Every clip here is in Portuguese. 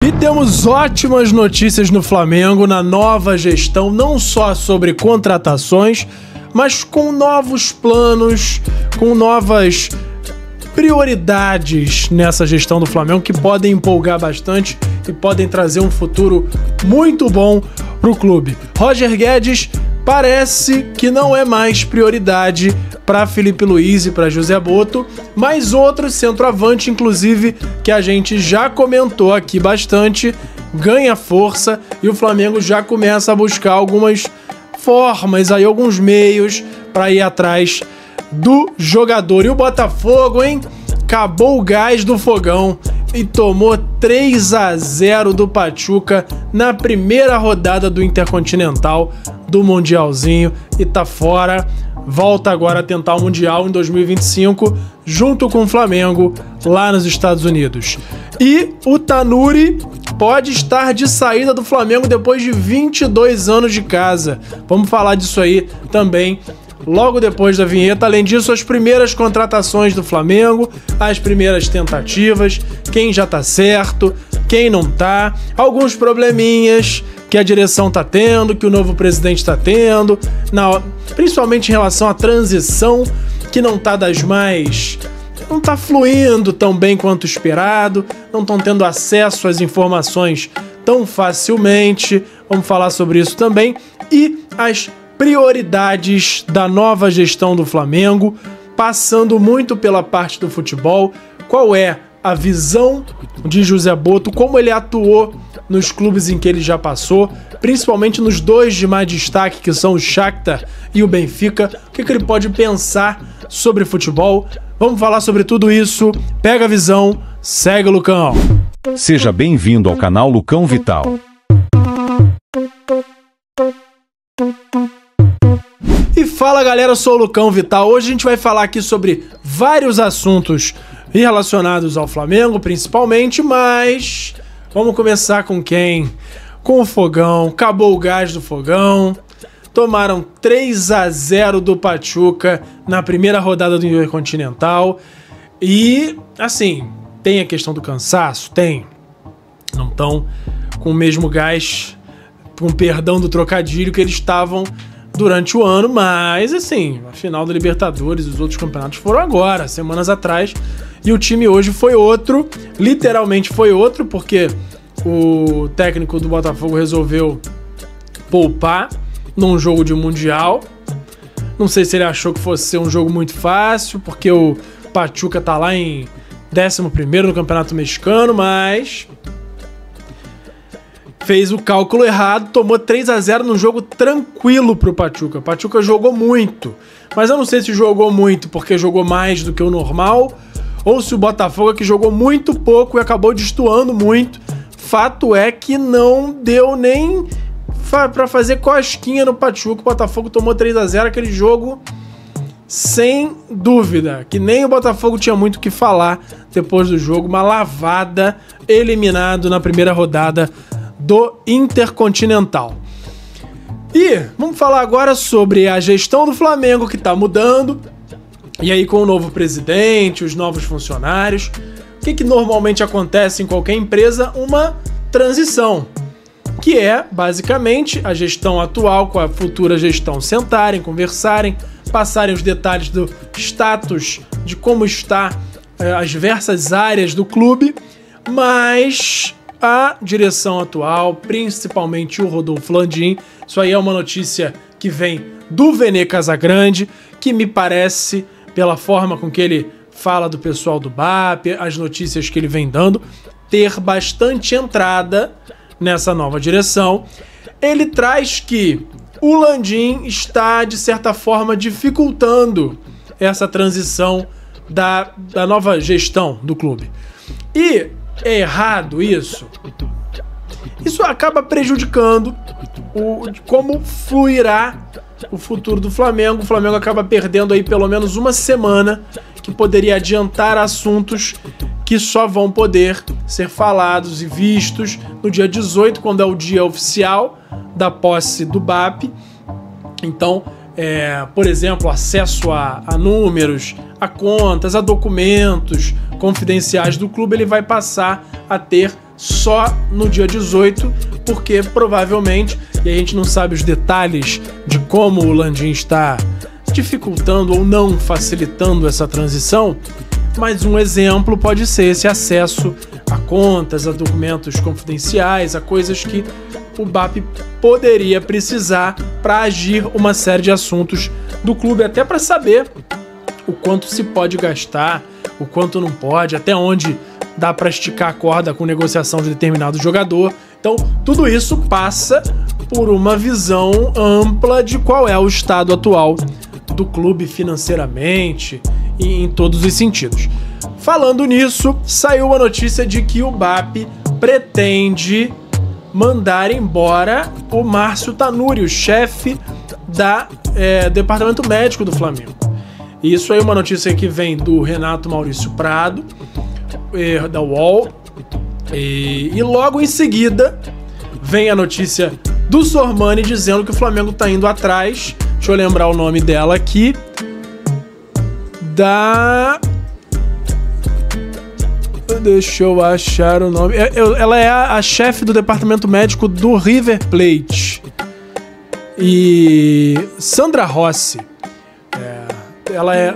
E temos ótimas notícias no Flamengo, na nova gestão, não só sobre contratações, mas com novos planos, com novas prioridades nessa gestão do Flamengo que podem empolgar bastante e podem trazer um futuro muito bom para o clube. Roger Guedes parece que não é mais prioridade para Felipe Luiz e para José Botto, mas outro centroavante, inclusive, que a gente já comentou aqui bastante, ganha força e o Flamengo já começa a buscar algumas formas, aí, alguns meios para ir atrás do jogador. E o Botafogo, hein? Acabou o gás do fogão e tomou 3-0 do Pachuca na primeira rodada do Intercontinental do Mundialzinho e tá fora. Volta agora a tentar o Mundial em 2025 junto com o Flamengo lá nos Estados Unidos. E o Tanuri pode estar de saída do Flamengo depois de 22 anos de casa. Vamos falar disso aí também logo depois da vinheta. Além disso, as primeiras contratações do Flamengo, as primeiras tentativas, quem já tá certo, quem não tá, alguns probleminhas que a direção tá tendo, que o novo presidente tá tendo, principalmente em relação à transição, que não tá das mais... não tá fluindo tão bem quanto esperado, não estão tendo acesso às informações tão facilmente. Vamos falar sobre isso também. E as prioridades da nova gestão do Flamengo, passando muito pela parte do futebol. Qual é a visão de José Botto, como ele atuou nos clubes em que ele já passou, principalmente nos dois de mais destaque, que são o Shakhtar e o Benfica. O que ele pode pensar sobre futebol? Vamos falar sobre tudo isso. Pega a visão, segue o Lucão. Seja bem-vindo ao canal Lucão Vital. E fala galera, eu sou o Lucão Vital. Hoje a gente vai falar aqui sobre vários assuntos relacionados ao Flamengo, principalmente, mas vamos começar com quem? Com o Fogão. Acabou o gás do Fogão. Tomaram 3-0 do Pachuca na primeira rodada do Intercontinental. E, assim, tem a questão do cansaço? Tem. Não estão com o mesmo gás, com perdão do trocadilho, que eles estavam durante o ano, mas, assim, a final da Libertadores e os outros campeonatos foram agora, semanas atrás, e o time hoje foi outro, literalmente foi outro, porque o técnico do Botafogo resolveu poupar num jogo de Mundial. Não sei se ele achou que fosse ser um jogo muito fácil, porque o Pachuca tá lá em 11º no Campeonato Mexicano, mas fez o cálculo errado, tomou 3-0 num jogo tranquilo pro Pachuca. O Pachuca jogou muito, mas eu não sei se jogou muito porque jogou mais do que o normal, ou se o Botafogo é que jogou muito pouco e acabou destoando muito. Fato é que não deu nem pra fazer cosquinha no Pachuca. O Botafogo tomou 3-0, aquele jogo sem dúvida, que nem o Botafogo tinha muito o que falar depois do jogo. Uma lavada, eliminado na primeira rodada do Intercontinental. E vamos falar agora sobre a gestão do Flamengo, que tá mudando. E aí, com o novo presidente, os novos funcionários, o que normalmente acontece em qualquer empresa? Uma transição, que é, basicamente, a gestão atual com a futura gestão sentarem, conversarem, passarem os detalhes do status, de como está as diversas áreas do clube, mas a direção atual, principalmente o Rodolfo Landim, isso aí é uma notícia que vem do Vene Casagrande, que me parece, pela forma com que ele fala do pessoal do BAP, as notícias que ele vem dando, ter bastante entrada nessa nova direção. Ele traz que o Landim está, de certa forma, dificultando essa transição da nova gestão do clube. E é errado isso? Isso acaba prejudicando como fluirá o futuro do Flamengo. O Flamengo acaba perdendo aí pelo menos uma semana, que poderia adiantar assuntos que só vão poder ser falados e vistos no dia 18, quando é o dia oficial da posse do BAP. Então, por exemplo, acesso a números, a contas, a documentos confidenciais do clube, ele vai passar a ter só no dia 18, porque provavelmente, e a gente não sabe os detalhes de como o Landim está dificultando ou não facilitando essa transição, mas um exemplo pode ser esse acesso a contas, a documentos confidenciais, a coisas que o BAP poderia precisar para agir uma série de assuntos do clube, até para saber o quanto se pode gastar, o quanto não pode, até onde dá para esticar a corda com negociação de determinado jogador. Então, tudo isso passa por uma visão ampla de qual é o estado atual do clube financeiramente e em todos os sentidos. Falando nisso, saiu a notícia de que o BAP pretende mandar embora o Márcio Tanuri, o chefe da departamento médico do Flamengo. Isso aí é uma notícia que vem do Renato Maurício Prado, da UOL, e logo em seguida vem a notícia do Sormani dizendo que o Flamengo está indo atrás, deixa eu lembrar o nome dela aqui, deixa eu achar o nome, ela é a chefe do departamento médico do River Plate, e Sandra Rossi, ela é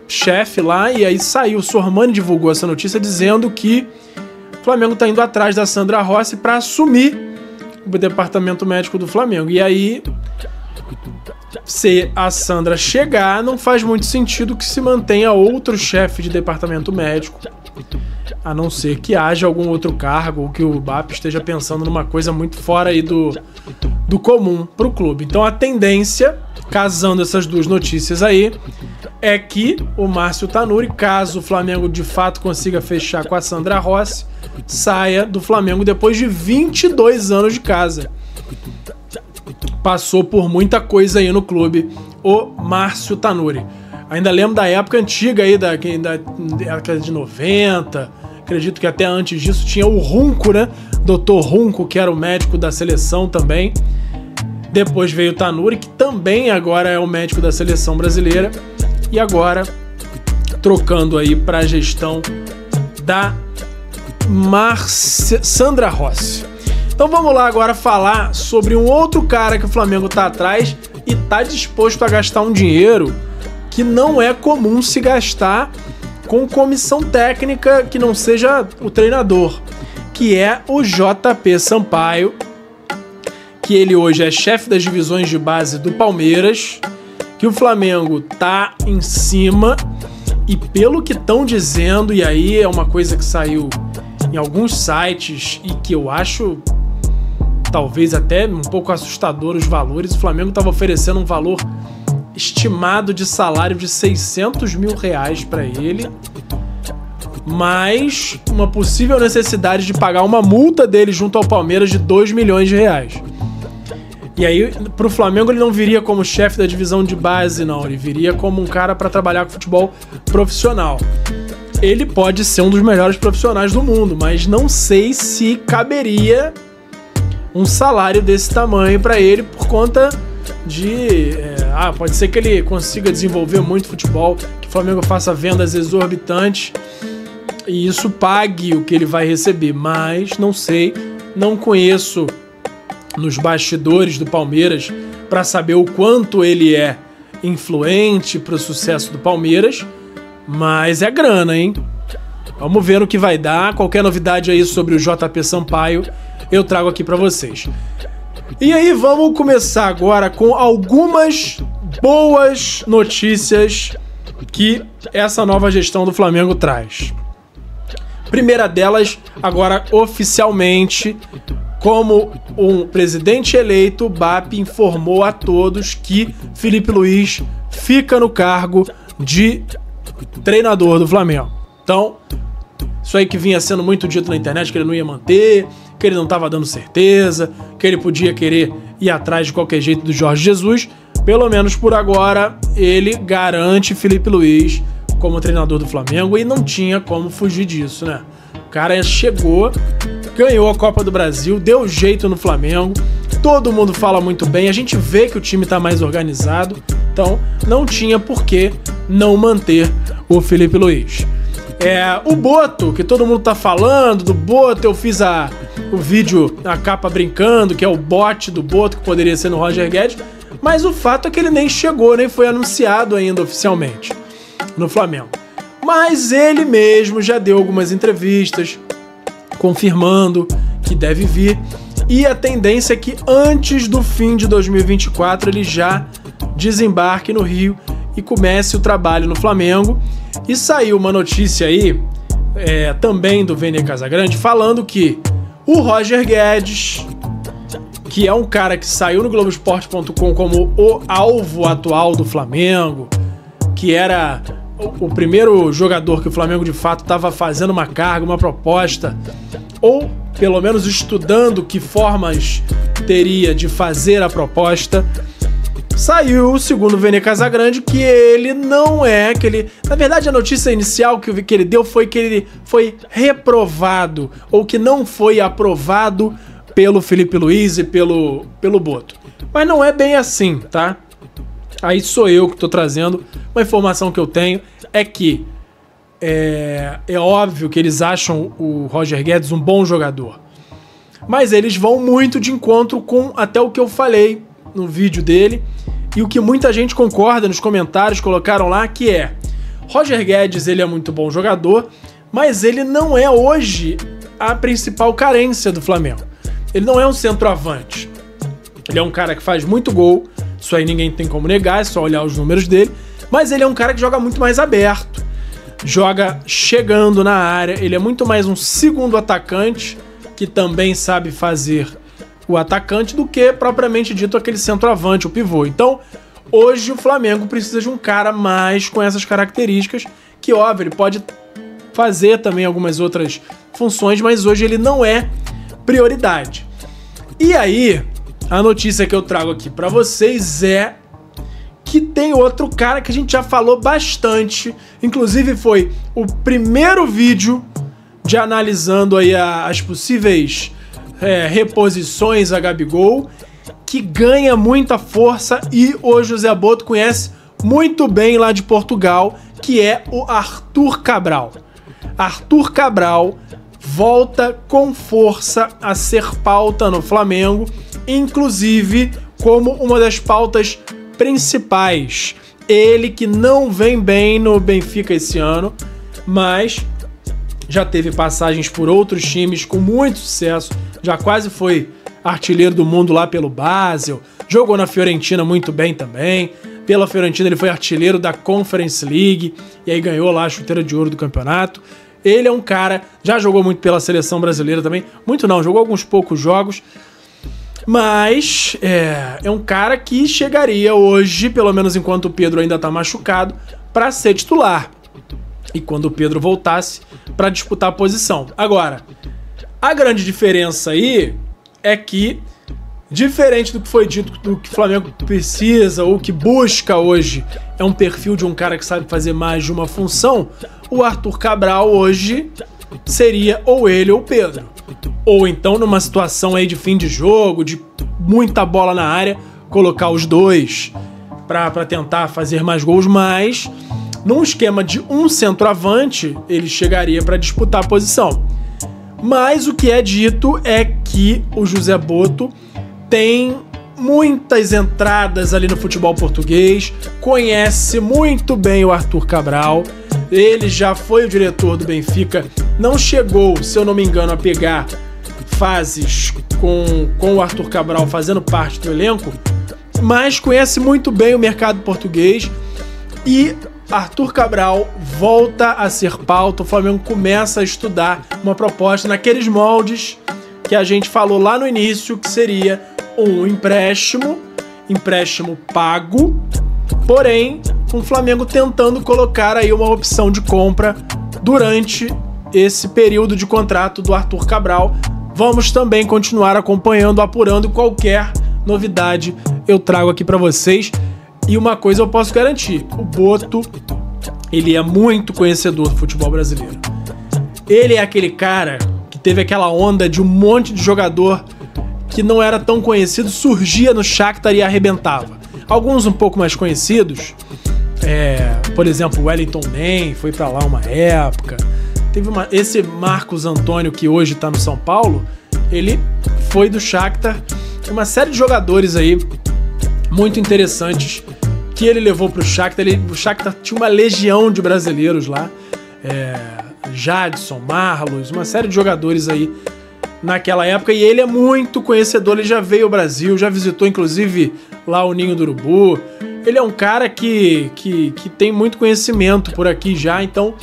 chefe lá, e aí saiu, o Sormani divulgou essa notícia dizendo que o Flamengo tá indo atrás da Sandra Rossi para assumir o departamento médico do Flamengo. E aí, se a Sandra chegar, não faz muito sentido que se mantenha outro chefe de departamento médico, a não ser que haja algum outro cargo ou que o BAP esteja pensando numa coisa muito fora aí do comum para o clube. Então a tendência, casando essas duas notícias aí, é que o Márcio Tanuri, caso o Flamengo de fato consiga fechar com a Sandra Rossi, saia do Flamengo depois de 22 anos de casa. Passou por muita coisa aí no clube, o Márcio Tanuri. Ainda lembro da época antiga aí, da década de 90, acredito que até antes disso tinha o Runco, né? Dr. Runco, que era o médico da seleção também. Depois veio o Tanuri, que também agora é o médico da seleção brasileira. E agora, trocando aí para a gestão da Sandra Rossi. Então vamos lá agora falar sobre um outro cara que o Flamengo tá atrás e tá disposto a gastar um dinheiro que não é comum se gastar com comissão técnica que não seja o treinador, que é o JP Sampaio, que ele hoje é chefe das divisões de base do Palmeiras, que o Flamengo tá em cima, e pelo que estão dizendo, e aí é uma coisa que saiu em alguns sites e que eu acho talvez até um pouco assustador os valores, o Flamengo estava oferecendo um valor estimado de salário de R$600 mil para ele, mais uma possível necessidade de pagar uma multa dele junto ao Palmeiras de R$2 milhões. E aí, pro Flamengo, ele não viria como chefe da divisão de base, não. Ele viria como um cara para trabalhar com futebol profissional. Ele pode ser um dos melhores profissionais do mundo, mas não sei se caberia um salário desse tamanho para ele por conta de... pode ser que ele consiga desenvolver muito futebol, que o Flamengo faça vendas exorbitantes e isso pague o que ele vai receber, mas não sei, não conheço nos bastidores do Palmeiras para saber o quanto ele é influente para o sucesso do Palmeiras, mas é grana, hein? Vamos ver o que vai dar. Qualquer novidade aí sobre o JP Sampaio eu trago aqui para vocês. E aí vamos começar agora com algumas boas notícias que essa nova gestão do Flamengo traz. Primeira delas, agora oficialmente, como um presidente eleito, o BAP informou a todos que Felipe Luiz fica no cargo de treinador do Flamengo. Então, isso aí que vinha sendo muito dito na internet, que ele não ia manter, que ele não estava dando certeza, que ele podia querer ir atrás de qualquer jeito do Jorge Jesus, pelo menos por agora, ele garante Felipe Luiz como treinador do Flamengo e não tinha como fugir disso, né? O cara chegou, ganhou a Copa do Brasil, deu jeito no Flamengo, todo mundo fala muito bem, a gente vê que o time tá mais organizado, então não tinha por que não manter o Felipe Luiz. O Boto, que todo mundo tá falando, do Boto, eu fiz o vídeo, a capa brincando, que é o bot do Boto, que poderia ser no Roger Guedes, mas o fato é que ele nem chegou, nem foi anunciado ainda oficialmente no Flamengo. Mas ele mesmo já deu algumas entrevistas confirmando que deve vir, e a tendência é que antes do fim de 2024 ele já desembarque no Rio e comece o trabalho no Flamengo. E saiu uma notícia aí, também do Vene Casagrande, falando que o Roger Guedes, que é um cara que saiu no Globoesporte.com como o alvo atual do Flamengo, que era o primeiro jogador que o Flamengo de fato estava fazendo uma carga, uma proposta, ou pelo menos estudando que formas teria de fazer a proposta. Saiu, segundo o Vene Casagrande, que ele não é... Na verdade, a notícia inicial que ele deu foi que ele foi reprovado, ou que não foi aprovado pelo Felipe Luiz e pelo Boto. Mas não é bem assim, tá? Aí sou eu que tô trazendo. Uma informação que eu tenho é que é óbvio que eles acham o Roger Guedes um bom jogador. Mas eles vão muito de encontro com até o que eu falei no vídeo dele, e o que muita gente concorda nos comentários, colocaram lá, que é: Roger Guedes, ele é muito bom jogador, mas ele não é hoje a principal carência do Flamengo. Ele não é um centroavante. Ele é um cara que faz muito gol, isso aí ninguém tem como negar, é só olhar os números dele, mas ele é um cara que joga muito mais aberto, joga chegando na área, ele é muito mais um segundo atacante, que também sabe fazer o atacante, do que propriamente dito aquele centroavante, o pivô. Então, hoje o Flamengo precisa de um cara mais com essas características, que óbvio, ele pode fazer também algumas outras funções, mas hoje ele não é prioridade. E aí, a notícia que eu trago aqui pra vocês é que tem outro cara que a gente já falou bastante, inclusive foi o primeiro vídeo de analisando aí as possíveis reposições a Gabigol, que ganha muita força, e o José Boto conhece muito bem lá de Portugal, que é o Arthur Cabral. Arthur Cabral volta com força a ser pauta no Flamengo, inclusive como uma das pautas principais. Ele que não vem bem no Benfica esse ano, mas já teve passagens por outros times com muito sucesso, já quase foi artilheiro do mundo lá pelo Basel, jogou na Fiorentina muito bem também. Pela Fiorentina ele foi artilheiro da Conference League e aí ganhou lá a chuteira de ouro do campeonato. Ele é um cara, já jogou muito pela seleção brasileira também, muito não, jogou alguns poucos jogos, mas é um cara que chegaria hoje, pelo menos enquanto o Pedro ainda tá machucado, para ser titular. E quando o Pedro voltasse, para disputar a posição. Agora, a grande diferença aí é que, diferente do que foi dito, do que o Flamengo precisa ou que busca hoje, é um perfil de um cara que sabe fazer mais de uma função, o Arthur Cabral hoje seria ou ele ou o Pedro. Ou então, numa situação aí de fim de jogo, de muita bola na área, colocar os dois para tentar fazer mais gols, mas num esquema de um centroavante, ele chegaria para disputar a posição. Mas o que é dito é que o José Boto tem muitas entradas ali no futebol português, conhece muito bem o Arthur Cabral, ele já foi o diretor do Benfica, não chegou, se eu não me engano, a pegar fases com o Arthur Cabral fazendo parte do elenco, mas conhece muito bem o mercado português, e Arthur Cabral volta a ser pauta. O Flamengo começa a estudar uma proposta naqueles moldes que a gente falou lá no início, que seria um empréstimo pago, porém com o Flamengo tentando colocar aí uma opção de compra durante esse período de contrato do Arthur Cabral. Vamos também continuar acompanhando, apurando qualquer novidade eu trago aqui para vocês. E uma coisa eu posso garantir, o Boto, ele é muito conhecedor do futebol brasileiro. Ele é aquele cara que teve aquela onda de um monte de jogador que não era tão conhecido, surgia no Shakhtar e arrebentava. Alguns um pouco mais conhecidos, Por exemplo, o Wellington Nem foi pra lá uma época. Esse Marcos Antônio, que hoje tá no São Paulo, ele foi do Shakhtar. Uma série de jogadores aí muito interessantes que ele levou pro Shakhtar. O Shakhtar tinha uma legião de brasileiros lá. Jadson, Marlos, uma série de jogadores aí naquela época. E ele é muito conhecedor, ele já veio ao Brasil, já visitou inclusive lá o Ninho do Urubu. Ele é um cara que tem muito conhecimento por aqui já, então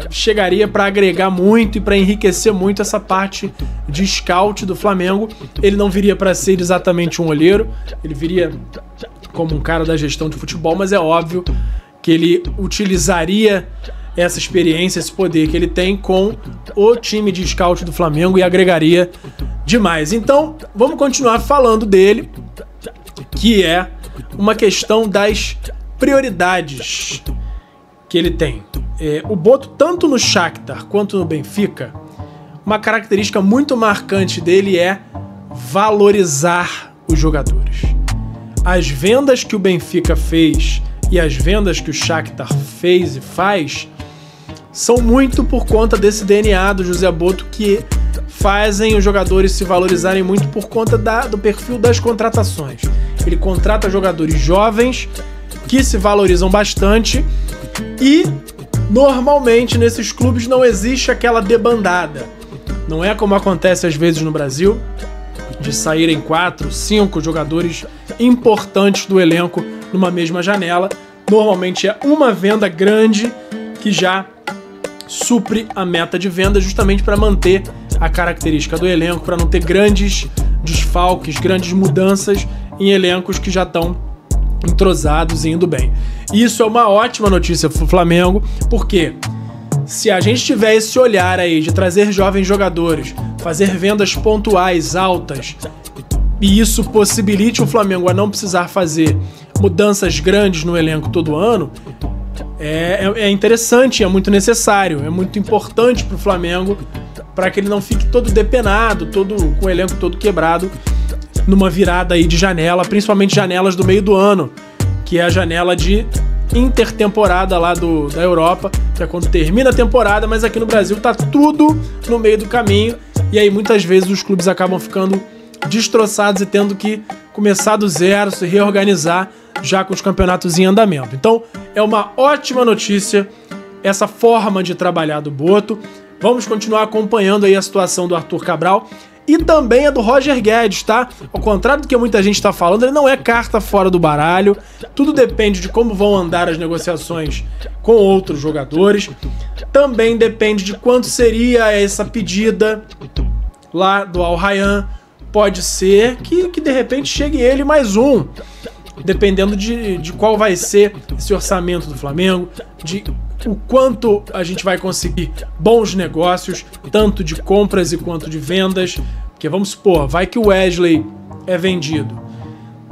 chegaria para agregar muito e para enriquecer muito essa parte de scout do Flamengo. Ele não viria para ser exatamente um olheiro, ele viria como um cara da gestão de futebol, mas é óbvio que ele utilizaria essa experiência, esse poder que ele tem com o time de scout do Flamengo e agregaria demais. Então, vamos continuar falando dele, que é uma questão das prioridades que ele tem. O Boto, tanto no Shakhtar quanto no Benfica, uma característica muito marcante dele é valorizar os jogadores. As vendas que o Benfica fez e as vendas que o Shakhtar fez e faz são muito por conta desse DNA do José Boto, que fazem os jogadores se valorizarem muito por conta do perfil das contratações. Ele contrata jogadores jovens que se valorizam bastante e normalmente nesses clubes não existe aquela debandada. Não é como acontece às vezes no Brasil, de saírem 4, 5 jogadores importantes do elenco numa mesma janela. Normalmente é uma venda grande que já supre a meta de venda, justamente para manter a característica do elenco, para não ter grandes desfalques, grandes mudanças em elencos que já estão entrosados e indo bem. E isso é uma ótima notícia para o Flamengo, porque se a gente tiver esse olhar aí de trazer jovens jogadores, fazer vendas pontuais altas, e isso possibilite o Flamengo a não precisar fazer mudanças grandes no elenco todo ano, é interessante, é muito necessário, é muito importante para o Flamengo, para que ele não fique todo depenado, com o elenco todo quebrado numa virada aí de janela, principalmente janelas do meio do ano, que é a janela de intertemporada lá da Europa, que é quando termina a temporada, mas aqui no Brasil tá tudo no meio do caminho, e aí muitas vezes os clubes acabam ficando destroçados e tendo que começar do zero, se reorganizar já com os campeonatos em andamento. Então é uma ótima notícia essa forma de trabalhar do Boto. Vamos continuar acompanhando aí a situação do Arthur Cabral e também a do Roger Guedes, tá? Ao contrário do que muita gente está falando, ele não é carta fora do baralho. Tudo depende de como vão andar as negociações com outros jogadores. Também depende de quanto seria essa pedida lá do Al Rayyan. Pode ser que de repente chegue ele mais um, dependendo de qual vai ser esse orçamento do Flamengo, de o quanto a gente vai conseguir bons negócios, tanto de compras e quanto de vendas. Porque vamos supor, vai que o Wesley é vendido.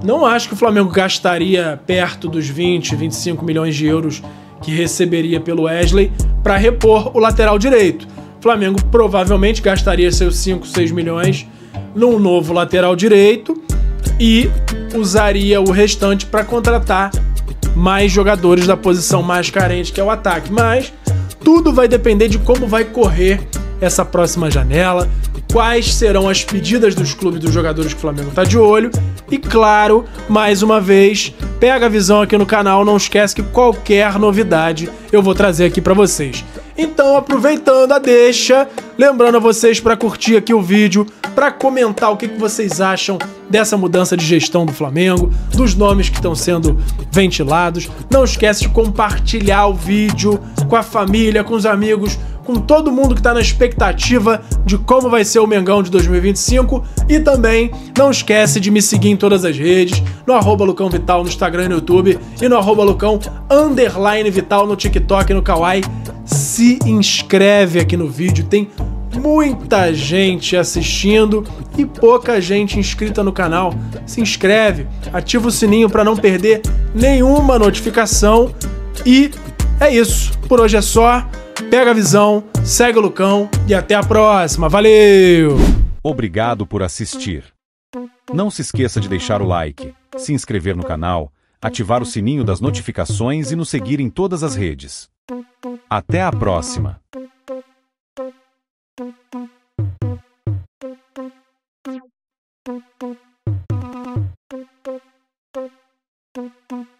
Não acho que o Flamengo gastaria perto dos 20, 25 milhões de euros que receberia pelo Wesley para repor o lateral direito. O Flamengo provavelmente gastaria seus 5, 6 milhões num novo lateral direito e usaria o restante para contratar mais jogadores da posição mais carente, que é o ataque. Mas tudo vai depender de como vai correr essa próxima janela, quais serão as pedidas dos clubes dos jogadores que o Flamengo está de olho. E claro, mais uma vez, pega a visão aqui no canal, não esquece que qualquer novidade eu vou trazer aqui para vocês. Então, aproveitando a deixa, lembrando a vocês para curtir aqui o vídeo, para comentar o que vocês acham dessa mudança de gestão do Flamengo, dos nomes que estão sendo ventilados. Não esquece de compartilhar o vídeo com a família, com os amigos, com todo mundo que está na expectativa de como vai ser o Mengão de 2025. E também não esquece de me seguir em todas as redes, no @LucãoVital no Instagram e no YouTube, e no @Lucão_Vital no TikTok e no Kawaii. Se inscreve aqui no vídeo, tem muita gente assistindo e pouca gente inscrita no canal. Se inscreve, ativa o sininho para não perder nenhuma notificação. E é isso, por hoje é só. Pega a visão, segue o Lucão e até a próxima. Valeu! Obrigado por assistir. Não se esqueça de deixar o like, se inscrever no canal, ativar o sininho das notificações e nos seguir em todas as redes. Até a próxima! Thank you.